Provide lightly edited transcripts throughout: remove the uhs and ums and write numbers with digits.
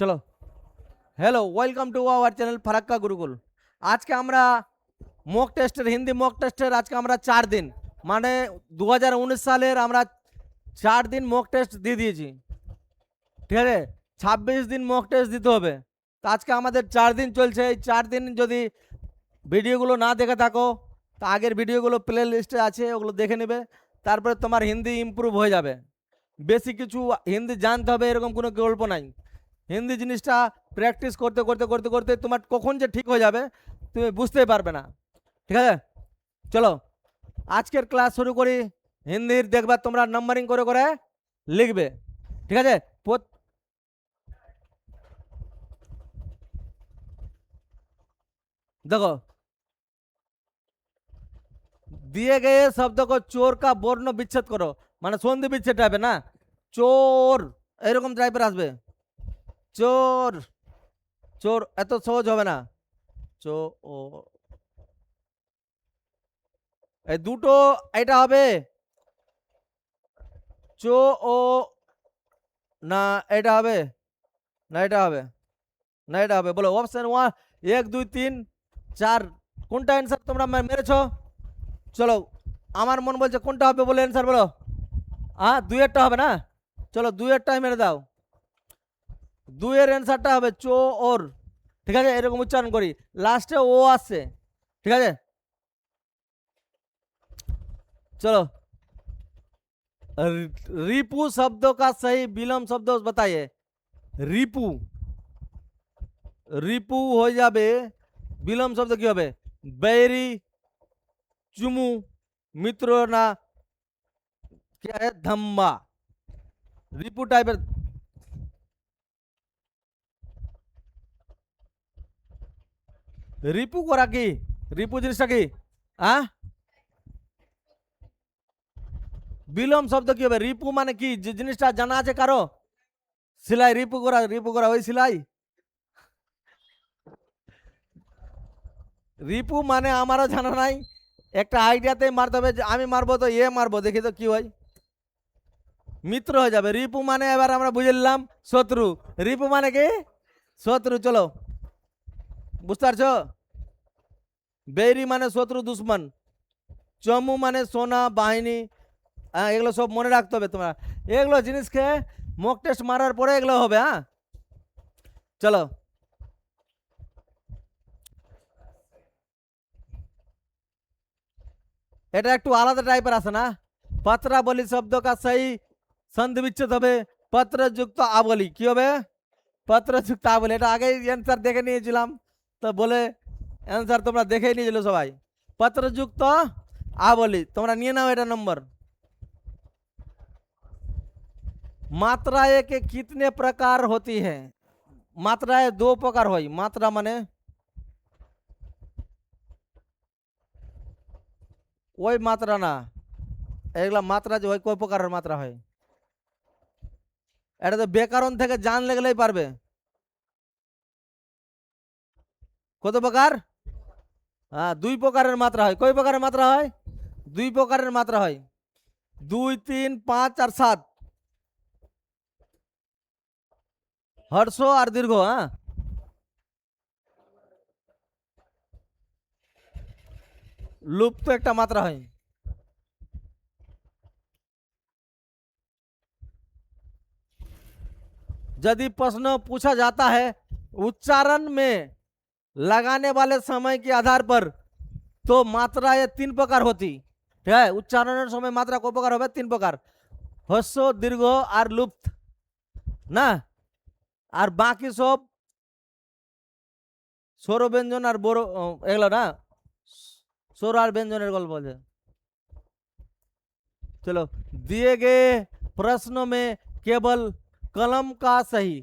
চলো, hello, welcome to our channel Farakka Gurukul. আজকে আমরা মক টেস্টের হিন্দি মক টেস্টের আজকে আমরা 4 দিন, মানে 2019 সালের আমরা 4 দিন মক টেস্ট দিয়ে দিয়েছি। ঠিক আছে, 26 দিন মক টেস্ট দিতে হবে। তো আজকে আমাদের 4 দিন চলছে। এই 4 দিন যদি ভিডিওগুলো না দেখে থাকো, তা আগের ভিডিওগুলো প্লে লিস্টে আছে, ওগুলো দেখে নেবে। তারপরে তোমার হিন্দি ইমপ্রুভ হয়ে যাবে। বেশি কিছু হিন্দি জানতে হবে এরকম কোনো গল্প নাই। হিন্দি জিনিসটা প্র্যাকটিস করতে করতে করতে করতে তোমার কখন যে ঠিক হয়ে যাবে তুমি বুঝতেই পারবে না। ঠিক আছে, চলো আজকের ক্লাস শুরু করি। হিন্দির দেখবা তোমরা নাম্বারিং করে করে লিখবে। ঠিক আছে, देखो, दिए गए शब्द को चोर का বর্ণ বিচ্ছেদ করো, মানে সন্ধি বিচ্ছেদ টাইপের না, চোর এরকম টাইপের আসবে। চোর, চোর এত সহজ হবে না। চো ও এই দুটো, এটা হবে চো ও, না এটা হবে, না এটা হবে, না এটা হবে। বলো অপশন 1, 1 2 3 4 কোনটা অ্যান্সার তোমরা মেরেছো? চলো, আমার মন বলছে কোনটা হবে বলে অ্যান্সার বলো। হ্যাঁ, 2-এরটা হবে না? চলো 2-এরটাই মেরে দাও। 2-এর অ্যান্সারটা হবে চো ওর। ঠিক আছে, এরকম উচ্চারণ করি, লাস্টে ও আসছে। ঠিক আছে, चलो, रिपू शब्दों का सही विलोम शब्द बताइए। रिपू, रिपू हो जाबे, विलोम शब्द की होबे बैरी, चुमू, मित्र ना, क्या है धम्मा। रिपू टाइपर, रिपू करा की, रिपू जिनिसटा की हाँ বিলোম শব্দ কি হবে? রিপু মানে কি, যে জিনিসটা জানা আছে কারো? সেলাই, রিপু করা, রিপু করা ওই সেলাই। রিপু মানে আমারও জানা নাই, একটা আইডিয়াতেই মারতে হবে, যে আমি মারবো তো এ মারবো, দেখি তো কি হয়। মিত্র হয়ে যাবে। রিপু মানে এবার আমরা বুঝে নিলাম শত্রু। রিপু মানে কি? শত্রু। চলো, বুঝতে পারছো? বেরি মানে শত্রু, দুশ্মন। চমু মানে সোনা বাহিনী। এগুলো সব মনে রাখতে হবে তোমরা, এগুলো জিনিসকে মক টেস্ট মারার পরে এগুলো হবে। হ্যাঁ, চলো, এটা একটু আলাদা টাইপের আছে না। পত্রাবলী শব্দ কা সহি সন্ধি বিচ্ছেদ হবে পত্রযুক্ত আবলি। কি হবে? পত্রযুক্ত আবলি। এটা আগেই অ্যান্সার দেখে নিয়েছিলাম, তো বলে অ্যান্সার তোমরা দেখেই নিয়েছিল সবাই। পত্রযুক্ত আবলি তোমরা নিয়ে নাও এটা নম্বর। मात्राएं के कितने प्रकार होती है? मात्राएं 2 प्रकार হয়। मात्रा মানে ওই মাত্রা না, এগুলা মাত্রা যে হয় কয় প্রকারের মাত্রা হয়, এটা তো ব্যাকরণ থেকে জানলে গেলেই পারবে। কত প্রকার? হ্যাঁ, 2 প্রকারের মাত্রা হয়। কয় প্রকারের মাত্রা হয়? 2 প্রকারের মাত্রা হয়। 2 3 5 আর 7, হর্ষ আর দীর্ঘ। হ্যাঁ, লুপ্ত একটা মাত্রা হয়। यदि प्रश्न पूछा जाता है उच्चारण में लगाने वाले समय के आधार पर, तो मात्रा ये 3 प्रकार होती। ठीक है, उच्चारण समय मात्रा को प्रकार হবে 3 প্রকার, হ্রস্ব দীর্ঘ আর লুপ্ত না। আর বাকি সব স্বর ব্যঞ্জন আর বড়, এগুলো না, স্বর আর ব্যঞ্জনের গল্প বলছে। चलो, दिए गए प्रश्नों में केवल कलम का सही,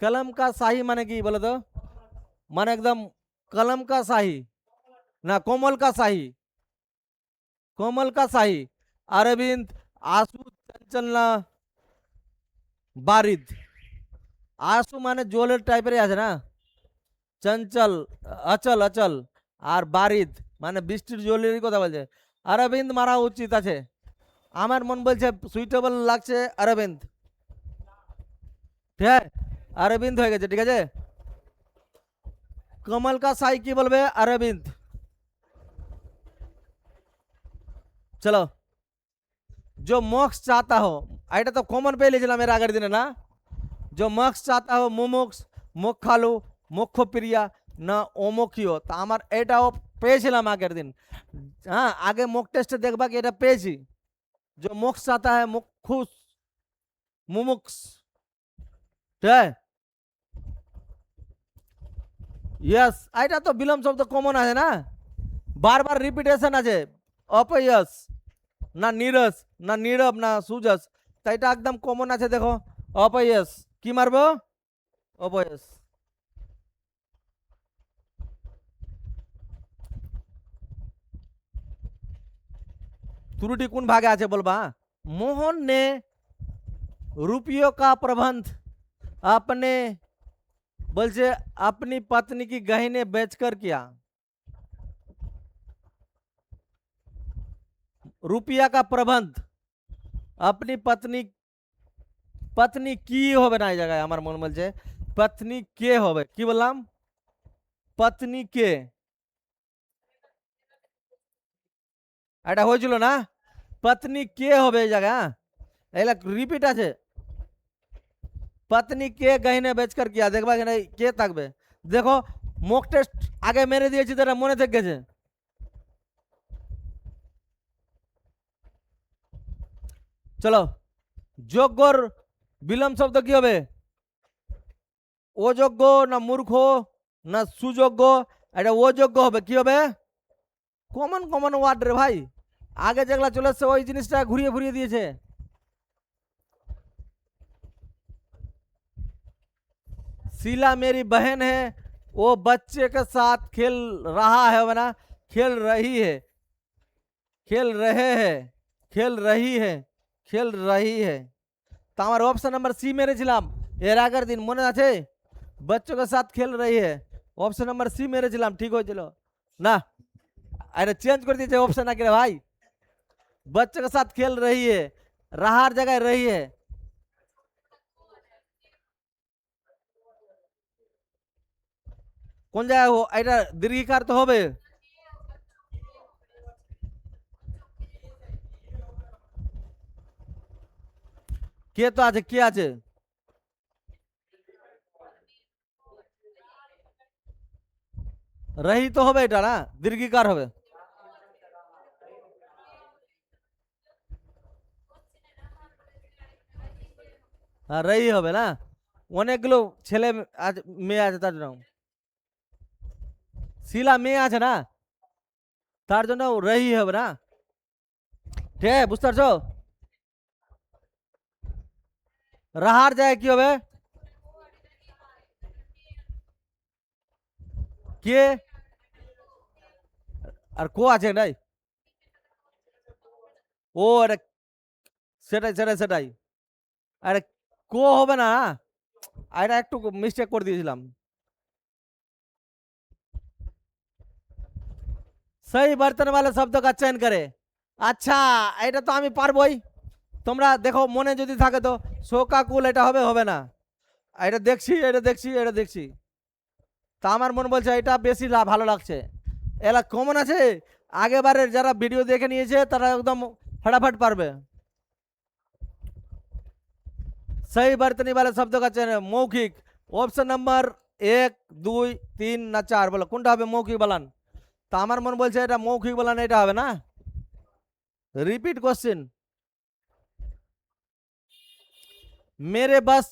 कलम का सही माने की बोलो तो? माने एकदम कलम का सही ना, कोमल का सही, कोमल का सही। अरविंद, आशु, चंचल ना, बारिद। आशु माने জলের টাইপের আছে না, চঞ্চল, অচল, অচল। আর বারিদ মানে বৃষ্টির জলেরই কথা বলছে। অরবিন্দ মারা উচিত আছে, আমার মন বলছে সুইটেবল লাগছে অরবিন্দ। ঠিক আছে, अरविंद हो गए, ठीक है। कमल का साई की बोलबे अरविंद। चलो, जो मोक्ष चाहता हो, এটা তো কমন পেয়ে লিখলাম এর আগের দিনে না। जो मोक्ष चाहता हो मुमुक्ष मोक्षालु मोक्ष प्रिया ना ओमोक्षियो, তা আমার এটাও পেয়েছিলাম আগের দিন। হ্যাঁ, আগে মক টেস্টে দেখবা কি এটা পেয়েছি। जो मोक्ष चाहता है मुमुक्ष मुमुक्ष, ঠিক আছে। यस, এটা তো বিলম্ব শব্দ কমন আছে না, বারবার রিপিটেশন আছে। অপয়স না নীরস না নীরব না সুজস, তাই এটা একদম কমন আছে। দেখো অপয়স, কি মারবো? অপয়স। त्रुटि कौन भागे আছে বলবা। मोहन ने रुपयों का प्रबंध अपने बोलছে अपनी पत्नी की गहने बेचकर किया। रुपया का प्रबंध अपनी पत्नी, पत्नी की होबे ना, এই জায়গায় আমার মন বলছে पत्नी के होबे, কি বললাম? पत्नी के, এটা হয়েছিল না? पत्नी के होबे এই জায়গা, এলা রিপিট আছে। पत्नी के गहने बेचकर किया, देखबा कि नहीं के থাকবে। দেখো মক টেস্ট আগে মেরে দিয়েছি, তো এটা মনে থেকে গেছে। চলো, যোগ্যর বিলম্ব শব্দ কি হবে? অযোগ্য না মূর্খ না সুযোগ্য, এটা অযোগ্য হবে। কি হবে? কমন কমন ওয়ার্ড রে ভাই, আগে যেগুলা চলে এসছে ওই জিনিসটা ঘুরিয়ে ঘুরিয়ে দিয়েছে। शीला मेरी बहन है, वो बच्चे के साथ खेल रहा है ना, खेल रही है, खेल रहे हैं, खेल रही है, खेल रही है। तो हमारे ऑप्शन नंबर सी मेरे ছিলাম এর আগের দিন, মনে আছে? बच्चों के साथ खेल रही है, ऑप्शन नंबर सी मेरे ছিলাম, ঠিক হয়েছিল না? अरे चेंज कर दीजिए ऑप्शन आके भाई। बच्चों के साथ खेल रही है, रहार जगह रही है। কোন জায়গায় এটা দীর্ঘিকার তো হবে। কে তো আছে, কে আছে? রহি তো হবে, এটা না দীর্ঘিকার হবে। হ্যাঁ, রহি হবে না, অনেকগুলো ছেলে মেয়ে আছে তার জন্য। শিলা মেয়ে আছে না, তার জন্য রহি হবে না, ঠিক আছে? বুঝতে পারছো? রাহার জায়গায় কি হবে? কে আর কো আছে নাই? ও এটা, সেটাই সেটাই সেটাই। আরে কো হবে না, এটা একটু মিস্টেক করে দিয়েছিলাম। सही बर्तन वाले शब्द का चयन करे। আচ্ছা, এটা তো আমি পারবই। তোমরা দেখো মনে যদি থাকে তো শোকাকুল এটা হবে, হবে না? এটা দেখছি, এটা দেখছি, এটা দেখছি, তা আমার মন বলছে এটা বেশি ভালো লাগছে। এলা কমন আছে, আগেবারের যারা ভিডিও দেখে নিয়েছে তারা একদম फटाफट পারবে। सही बर्तनी वाले शब्द का चयन मौखिक, ऑप्शन नंबर 1 2 3 না 4, বলো কোনটা হবে মৌখিক বলান। তা আমার মন বলছে এটা মৌখিক বলান, এটা হবে না। रिपीट क्वेश्चन, मेरे बस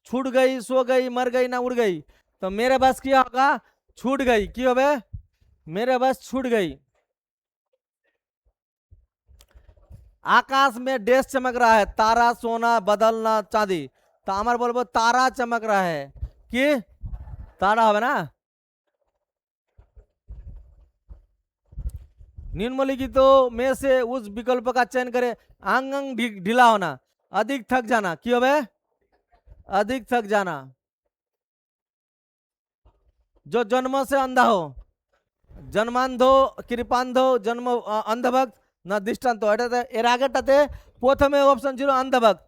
छूट गई, सो गई, मर गई ना उड़ गई, तो मेरे बस क्या होगा? छूट गई, की होबे? मेरे बस छूट गई। आकाश में डैश चमक रहा है, तारा सोना बदलना चांदी, तो আমার বলবো तारा चमक रहा है, কি तारा হবে না। निम्नलिखित में से उस विकल्प का चयन करे। अंग अंग ढीला होना, अधिक थक जाना, की होबे? अधिक थक जाना। जो जन्म से अंधा हो, जन्मांध कृपांध जन्म अंधभक्त ना दृष्टाন্ত, এটাতে এর আগেরটাতে প্রথমে অপশন ছিল অন্ধভক্ত,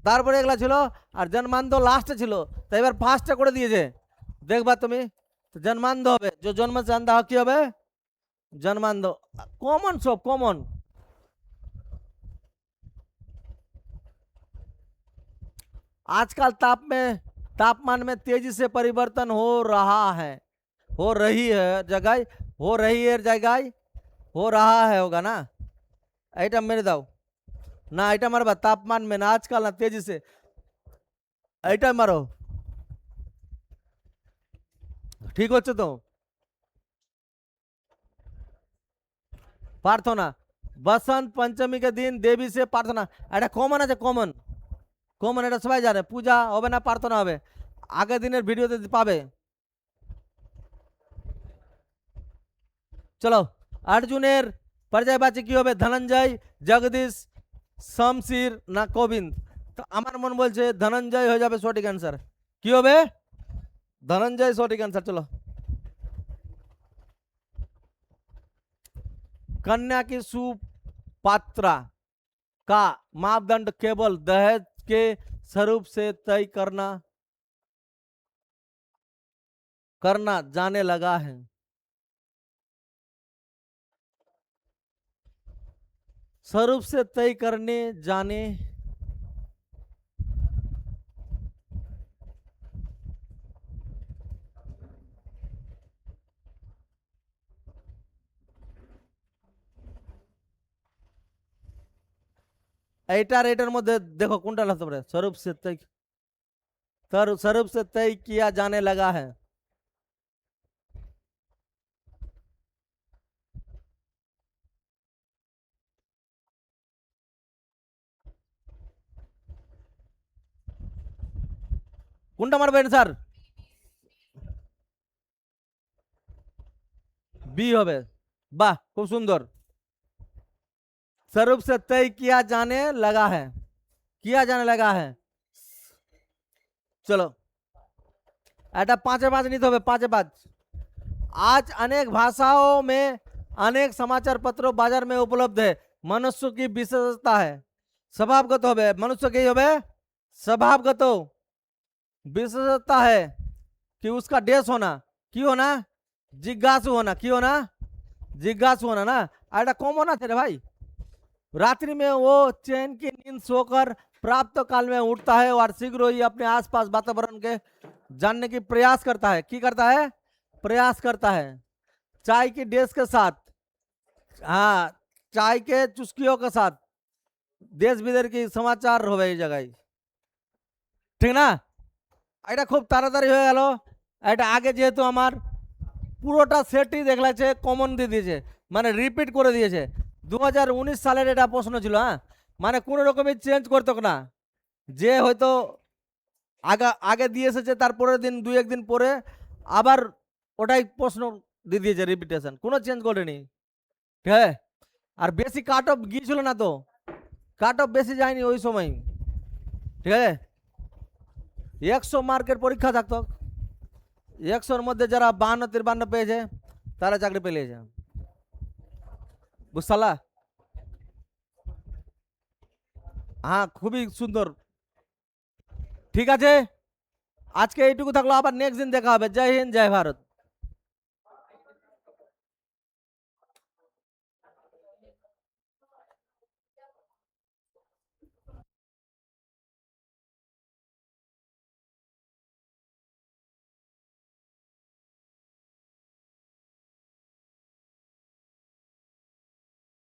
তারপরে এগুলা ছিল, আর জন্মান্ধ লাস্টে ছিল, তো এবার ফার্স্টে করে দিয়েছে, দেখবা তুমি। তো জন্মান্ধ হবে, যে জন্ম से अंधा কি হবে? জন্মান্ধ। কমন, সব কমন। आजकल तापमान में तेजी से परिवर्तन हो रहा है, हो रही है जगह, हो रही है जगह, हो रहा है होगा ना। এটা মেরে দাও না, এটা মারবা তাপমান में ना, आजकल ना तेजी से, এটা মারো। ঠিক হচ্ছে তো? প্রার্থনা, বসন্ত পঞ্চমী के दिन देवी से प्रार्थना, এটা কমন আছে, কমন কমন, এটা সবাই জানে। পূজা হবে না, প্রার্থনা হবে, আগের দিনের ভিডিওতে পাবে। চলো, অর্জুনের পর্যায়বাচী কি হবে? ধনঞ্জয়, জগদীশ, শমশির না গোবিন্দ? তো আমার মন বলছে ধনঞ্জয় হয়ে যাবে সঠিক অ্যান্সার। কি হবে? ধনঞ্জয় সঠিক অ্যান্সার। চলো, कन्या की सुपात्रा का मापदंड केवल दहेज के स्वरूप से तय करना जाने लगा है। स्वरूप से तय करने जाने, এইটার এটার মধ্যে দেখো কোনটা হতে পারে। स्वरूप से तय, स्वरूप से तय किया जाने लगा है। কোনটা মারবে স্যার? বি হবে। বাহ, খুব সুন্দর। स्वरूप से तय किया जाने लगा है, किया जाने लगा है। चलो, এটা 5-5 নিতে হবে, 5-5। आज अनेक भाषाओं में अनेक समाचार पत्रों बाजार में उपलब्ध है, मनुष्य की विशेषता है। स्वभावगत হবে, मनुष्य की হবে स्वभावगत विशेषता है कि उसका देश होना, কি होना? जिज्ञासु होना। কি होना? जिज्ञासु होना ना। আর এটা কমন আছে রে ভাই। रात्रि में वो चैन की नींद सोकर प्राप्त काल में उठता है और शीघ्र ही अपने आसपास वातावरण के जानने की प्रयास करता है। की करता है? प्रयास करता है। चाय की डेस्क के साथ, हाँ, चाय के चुस्कियों के साथ देश विदेश की समाचार हो गई जगह, ঠিক না? এটা খুব তাড়াতাড়ি হয়ে গেল। এটা আগে যেহেতু আমার পুরোটা সেটই দেখলাছে, কমন দিয়ে দিয়েছে, মানে রিপিট করে দিয়েছে। 2019 সালের এটা প্রশ্ন ছিল। হ্যাঁ, মানে কোনো রকমই চেঞ্জ করতো না, যে হয়তো আগে আগে দিয়ে এসেছে তার পরের দিন 2-1 দিন পরে আবার ওটাই প্রশ্ন দিয়ে দিয়েছে, রিপিটেশন, কোনো চেঞ্জ করেনি। ঠিক আছে? আর বেশি কাট অফ গিয়েছিল না তো, কাট অফ বেশি যায়নি ওই সময়। ঠিক আছে? 100 মার্কের পরীক্ষা থাকতো, 100-র মধ্যে যারা 52-53 পেয়েছে তারা চাকরি পেয়েছে। বুঝলা? হ্যাঁ, খুবই সুন্দর। ঠিক আছে, আজকে এইটুকু থাকলো, আবার নেক্সট দিন দেখা হবে। জয় হিন্দ, জয় ভারত।